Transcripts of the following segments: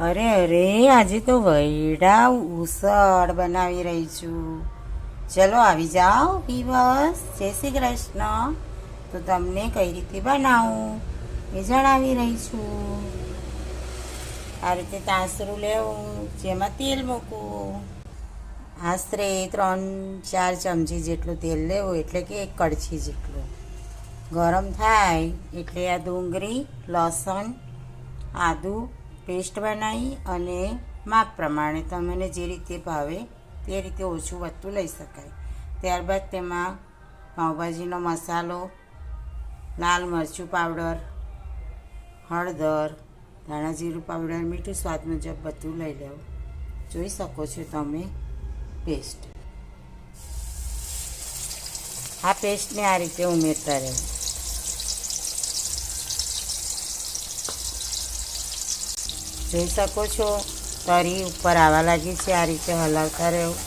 અરે અરે, આજે તો વૈડા ઉસળ બનાવી રહી છું. ચલો આવી જાઓ વિવસ. જય શ્રી કૃષ્ણ. તો તમને કઈ રીતે બનાવું એ જણાવી રહી છું. આ રીતે તાસરું લેવું, જેમાં તેલ મૂકવું. આશરે 3-4 ચમચી જેટલું તેલ લેવું, એટલે કે 1 કડછી જેટલું. ગરમ થાય એટલે આ ડુંગળી, લસણ, આદું પેસ્ટ બનાવી અને માપ પ્રમાણે તમને જે રીતે ભાવે તે રીતે ઓછું વધતું લઈ શકાય. ત્યારબાદ તેમાં પાઉંભાજીનો મસાલો, લાલ મરચું પાવડર, હળદર, ધાણા જીરું પાવડર, મીઠું સ્વાદ મુજબ બધું લઈ લેવું. જોઈ શકો છો તમે પેસ્ટ. આ પેસ્ટને આ રીતે ઉમેરતા રહેવું. જોઈ શકો છો તરી ઉપર આવવા લાગી છે. આ રીતે હલાવતા રહેવું.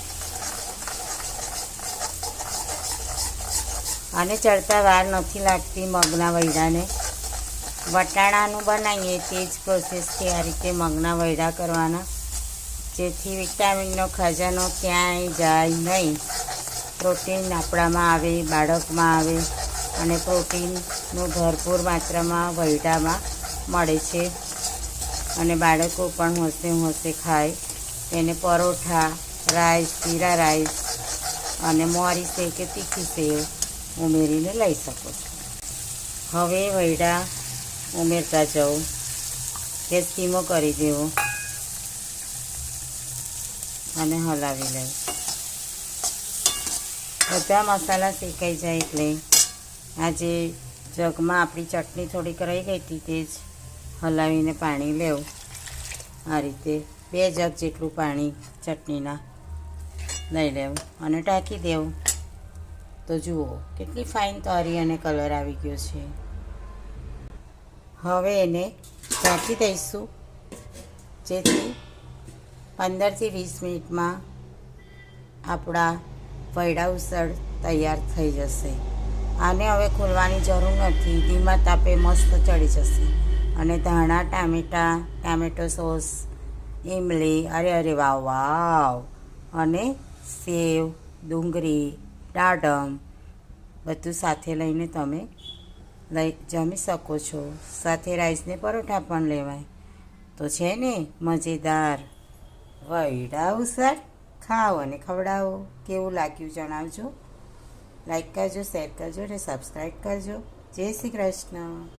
આને ચડતા વાર નથી લાગતી મગના વૈડાને. વટાણાનું બનાવીએ તે જ પ્રોસેસથી આ રીતે મગના વૈડા કરવાના, જેથી વિટામિનનો ખજાનો ક્યાંય જાય નહીં. પ્રોટીન આપણામાં આવે, બાળકમાં આવે, અને પ્રોટીનનું ભરપૂર માત્રામાં વૈડામાં મળે છે. અને બાળકો પણ હોંશે હોંશે ખાય. તેને પરોઠા, રાઈસ, જીરા રાઈસ અને મોરી સેવ કે તીખી સેવ ઉમેરીને લઈ શકો છો. હવે વૈડા ઉમેરતા જાઉં. ગેસ ધીમો કરી દેવો અને હલાવી લઉં. બધા મસાલા શેકાઈ જાય એટલે આ જે જગમાં આપણી ચટણી થોડીક રહી ગઈ હતી તે જ હલાવીને પાણી લેવું. આ રીતે 2 જગ જેટલું પાણી ચટણીના લઈ લેવું અને ઢાંકી દેવું. તો જુઓ કેટલી ફાઇન તરી અને કલર આવી ગયો છે. હવે એને ઢાંકી દઈશું, જેથી 15થી 20 મિનિટમાં આપણા વૈડા ઉસળ તૈયાર થઈ જશે. આને હવે ખોલવાની જરૂર નથી, ધીમા તાપે મસ્ત ચડી જશે. અને ધાણા, ટામેટાં, ટામેટો સોસ, ઇમલી, અરે અરે વાવ વાવ, અને સેવ, ડુંગળી, દાડમ બધું સાથે લઈને તમે જમી શકો છો. સાથે રાઈસને પરોઠા પણ લેવાય. તો છે ને મજેદાર વૈડા ઉસળ. ખાઓ અને ખવડાવો. કેવું લાગ્યું જણાવજો. લાઈક કરજો, શેર કરજો અને સબસ્ક્રાઈબ કરજો. જય શ્રી કૃષ્ણ.